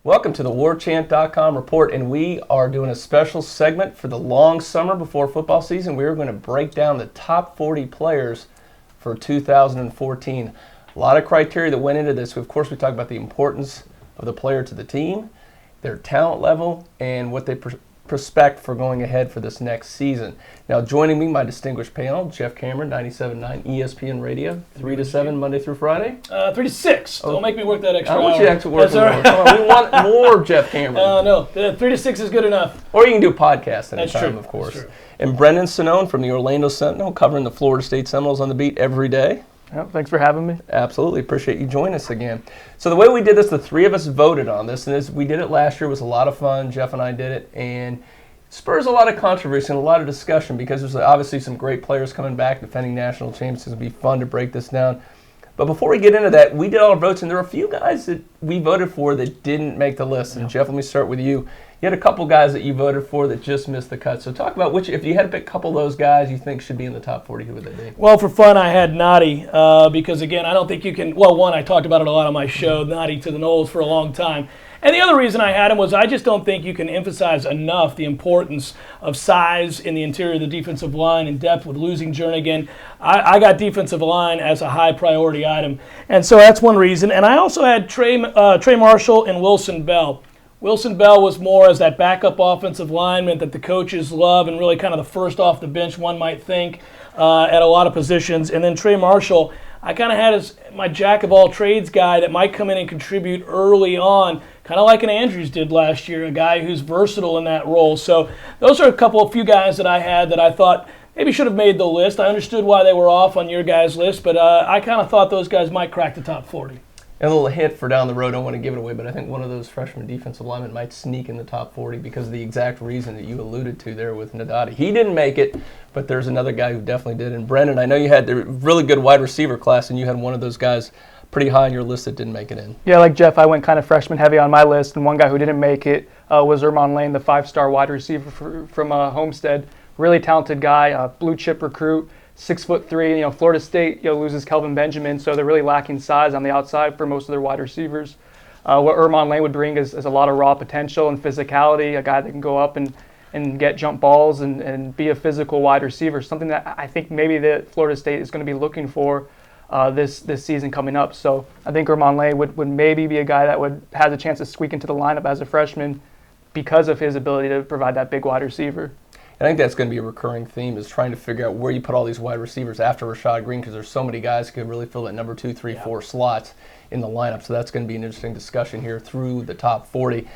Welcome to the Warchant.com report, and we are doing a special segment for the long summer before football season. We are going to break down the top 40 players for 2014. A lot of criteria that went into this. Of course, we talk about the importance of the player to the team, their talent level, and what they prospect for going ahead for this next season. Now, joining me, my distinguished panel, Jeff Cameron, 97.9 ESPN Radio, 3 to 7, Monday through Friday. 3 to 6. Don't make me work that extra hour. I want you to actually work more. Come on, we want more Jeff Cameron. No, 3 to 6 is good enough. Or you can do a podcast anytime, true. of course. That's true. And Brendan Sonnone from the Orlando Sentinel, covering the Florida State Seminoles on the beat every day. Yep, thanks for having me. Absolutely. Appreciate you joining us again. So the way we did this, the three of us voted on this, and we did it last year. It was a lot of fun. Jeff and I did it, and spurs a lot of controversy and a lot of discussion because there's obviously some great players coming back, defending national champions. It's going to be fun to break this down. But before we get into that, we did all our votes, and there were a few guys that we voted for that didn't make the list. And Jeff, let me start with you. You had a couple guys that you voted for that just missed the cut. So talk about if you had to pick a couple of those guys you think should be in the top 40, who would they be? Well, for fun, I had Noddy because, again, I don't think you can – well, one, I talked about it a lot on my show, Noddy to the Noles for a long time. And the other reason I had him was I just don't think you can emphasize enough the importance of size in the interior of the defensive line and depth with losing Jernigan. I got defensive line as a high priority item. And so that's one reason. And I also had Trey Marshall and Wilson Bell. Wilson Bell was more as that backup offensive lineman that the coaches love and really kind of the first off the bench, one might think, at a lot of positions. And then Trey Marshall, I kind of had as my jack-of-all-trades guy that might come in and contribute early on, kind of like an Andrews did last year, a guy who's versatile in that role. So those are a few guys that I had that I thought maybe should have made the list. I understood why they were off on your guys' list, but I kind of thought those guys might crack the top 40. And a little hint for down the road, I don't want to give it away, but I think one of those freshman defensive linemen might sneak in the top 40 because of the exact reason that you alluded to there with Nadati. He didn't make it, but there's another guy who definitely did. And Brendan, I know you had the really good wide receiver class, and you had one of those guys pretty high on your list that didn't make it in. Yeah, like Jeff, I went kind of freshman heavy on my list, and one guy who didn't make it was Ermon Lane, the 5-star wide receiver from Homestead. Really talented guy, blue chip recruit. 6'3", Florida State, loses Kelvin Benjamin, so they're really lacking size on the outside for most of their wide receivers. What Ermon Lane would bring is a lot of raw potential and physicality, a guy that can go up and get jump balls and be a physical wide receiver, something that I think maybe that Florida State is going to be looking for this season coming up. So I think Ermon Lane would maybe be a guy that has a chance to squeak into the lineup as a freshman because of his ability to provide that big wide receiver. I think that's going to be a recurring theme, is trying to figure out where you put all these wide receivers after Rashad Green, because there's so many guys who could really fill that number 2, 3, 4 slots in the lineup. So that's going to be an interesting discussion here through the top 40.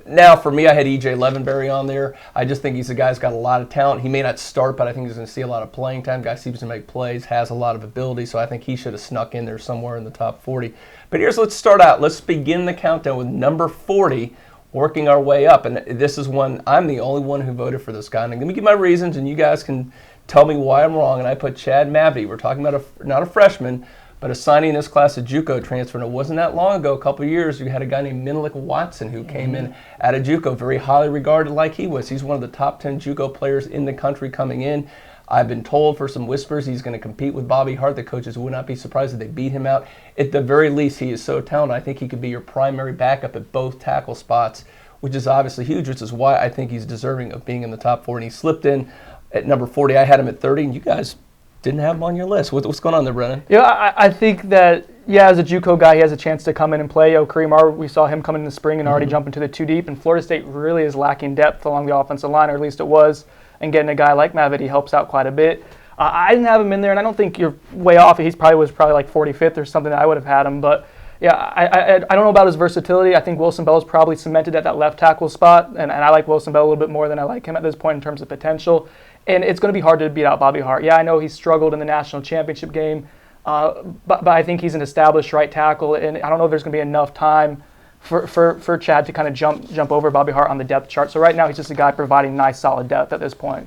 Now, for me, I had E.J. Levenberry on there. I just think he's a guy who's got a lot of talent. He may not start, but I think he's going to see a lot of playing time. Guy seems to make plays, has a lot of ability, so I think he should have snuck in there somewhere in the top 40. But let's start out. Let's begin the countdown with number 40. Working our way up, and this is one, I'm the only one who voted for this guy, and I'm going to give my reasons, and you guys can tell me why I'm wrong, and I put Chad Mavity. We're talking about not a freshman, but a signing in this class, a JUCO transfer, and it wasn't that long ago, a couple of years, you had a guy named Menelik Watson who came in at a JUCO, very highly regarded like he was. He's one of the top 10 JUCO players in the country coming in. I've been told for some whispers he's going to compete with Bobby Hart. The coaches would not be surprised if they beat him out. At the very least, he is so talented. I think he could be your primary backup at both tackle spots, which is obviously huge, which is why I think he's deserving of being in the top 40. And he slipped in at number 40. I had him at 30, and you guys didn't have him on your list. What's going on there, Brennan? Yeah, I think that, as a JUCO guy, he has a chance to come in and play. Kareem, we saw him come in the spring and already jump into the 2 deep, and Florida State really is lacking depth along the offensive line, or at least it was, and getting a guy like Mavity helps out quite a bit. I didn't have him in there, and I don't think you're way off. He was probably like 45th or something that I would have had him, but yeah, I don't know about his versatility. I think Wilson Bell is probably cemented at that left tackle spot, and I like Wilson Bell a little bit more than I like him at this point in terms of potential. And it's going to be hard to beat out Bobby Hart. Yeah, I know he struggled in the national championship game, but I think he's an established right tackle, and I don't know if there's going to be enough time for Chad to kind of jump over Bobby Hart on the depth chart. So right now he's just a guy providing nice, solid depth at this point.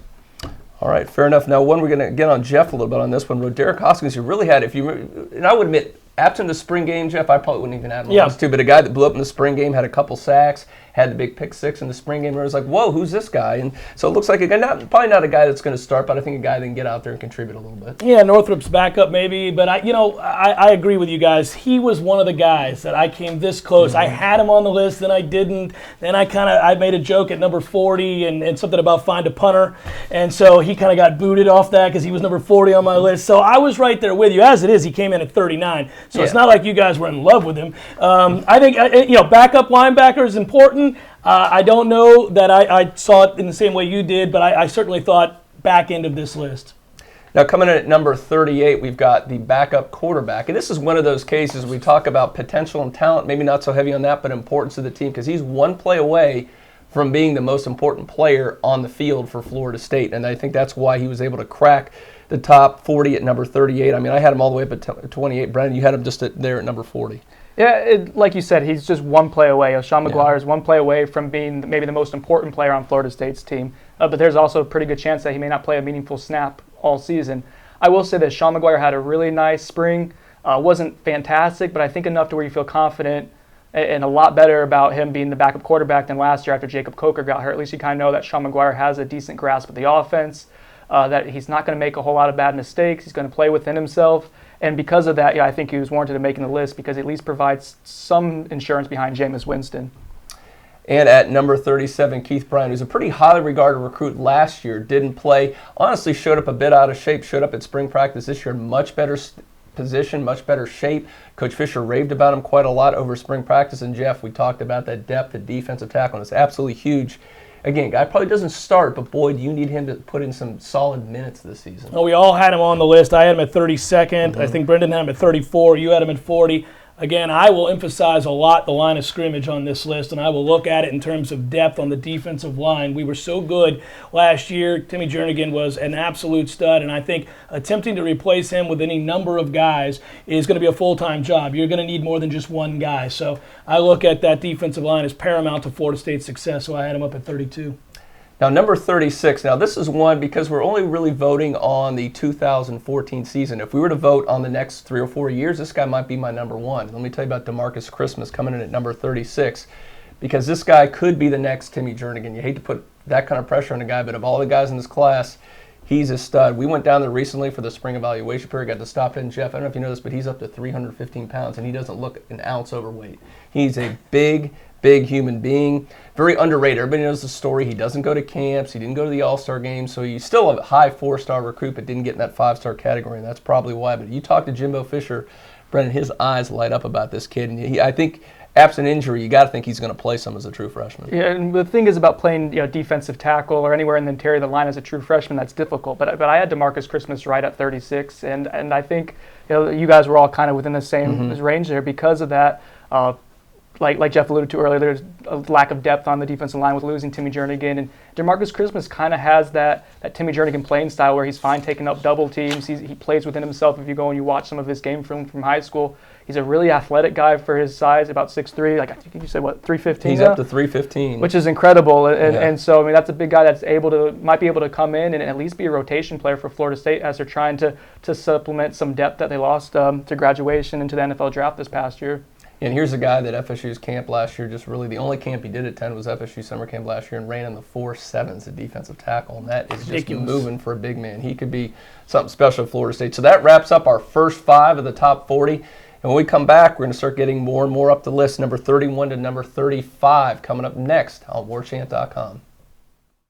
All right, fair enough. Now, we're going to get on Jeff a little bit on this one. Roderick Hoskins, you really had, and I would admit, absent the spring game, Jeff, I probably wouldn't even add him on this too, but a guy that blew up in the spring game, had a couple sacks, had the big pick six in the spring game where it was like, whoa, who's this guy? And so it looks like a guy, probably not a guy that's going to start, but I think a guy that can get out there and contribute a little bit. Yeah, Northrup's backup maybe, but I agree with you guys. He was one of the guys that I came this close. I had him on the list, then I didn't. Then I made a joke at number 40 and something about find a punter, and so he kind of got booted off that because he was number 40 on my list. So I was right there with you. As it is, he came in at 39, so it's not like you guys were in love with him. I think backup linebacker is important. I don't know that I saw it in the same way you did, but I certainly thought back end of this list. Now coming in at number 38, we've got the backup quarterback. And this is one of those cases we talk about potential and talent, maybe not so heavy on that, but importance to the team because he's one play away from being the most important player on the field for Florida State. And I think that's why he was able to crack the top 40 at number 38. I mean, I had him all the way up at 28. Brendan, you had him just there at number 40. Yeah, like you said, he's just one play away. Sean Maguire is one play away from being maybe the most important player on Florida State's team. But there's also a pretty good chance that he may not play a meaningful snap all season. I will say that Sean Maguire had a really nice spring. Wasn't fantastic, but I think enough to where you feel confident and a lot better about him being the backup quarterback than last year after Jacob Coker got hurt. At least you kind of know that Sean Maguire has a decent grasp of the offense, that he's not going to make a whole lot of bad mistakes. He's going to play within himself. And because of that, I think he was warranted in making the list because he at least provides some insurance behind Jameis Winston. And at number 37, Keith Bryant, who's a pretty highly regarded recruit last year, didn't play, honestly showed up a bit out of shape, showed up at spring practice this year, much better position, much better shape. Coach Fisher raved about him quite a lot over spring practice. And Jeff, we talked about that depth at defensive tackle, and it's absolutely huge. Again, guy probably doesn't start, but boy, do you need him to put in some solid minutes this season. Oh, we all had him on the list. I had him at 32nd. I think Brendan had him at 34. You had him at 40. Again, I will emphasize a lot the line of scrimmage on this list, and I will look at it in terms of depth on the defensive line. We were so good last year. Timmy Jernigan was an absolute stud, and I think attempting to replace him with any number of guys is going to be a full-time job. You're going to need more than just one guy. So I look at that defensive line as paramount to Florida State's success, so I had him up at 32. Now, number 36. Now, this is one because we're only really voting on the 2014 season. If we were to vote on the next 3 or 4 years, this guy might be my number one. Let me tell you about Demarcus Christmas coming in at number 36 because this guy could be the next Timmy Jernigan. You hate to put that kind of pressure on a guy, but of all the guys in this class, he's a stud. We went down there recently for the spring evaluation period, got to stop in. Jeff, I don't know if you know this, but he's up to 315 pounds, and he doesn't look an ounce overweight. He's a big human being, very underrated. Everybody knows the story. He doesn't go to camps. He didn't go to the All-Star game, so he's still a high 4-star recruit, but didn't get in that 5-star category, and that's probably why. But you talk to Jimbo Fisher, Brendan, his eyes light up about this kid, and I think absent injury, you got to think he's going to play some as a true freshman. Yeah, and the thing is about playing defensive tackle or anywhere in the interior of the line as a true freshman, that's difficult. But I had Demarcus Christmas right at 36, and I think you guys were all kind of within the same range there because of that. Like Jeff alluded to earlier, there's a lack of depth on the defensive line with losing Timmy Jernigan. And Demarcus Christmas kind of has that Timmy Jernigan playing style where he's fine taking up double teams. He plays within himself. If you go and you watch some of his game film from high school, he's a really athletic guy for his size, about 6'3". Like I think you said, 315? He's up to 315. Which is incredible. And so, I mean, that's a big guy that's might be able to come in and at least be a rotation player for Florida State as they're trying to supplement some depth that they lost to graduation into the NFL draft this past year. And here's a guy that FSU's camp last year, just really the only camp he did attend was FSU summer camp last year and ran in the 4.7s at defensive tackle. And that is just moving for a big man. He could be something special at Florida State. So that wraps up our first 5 of the top 40. And when we come back, we're going to start getting more and more up the list. Number 31 to number 35 coming up next on Warchant.com.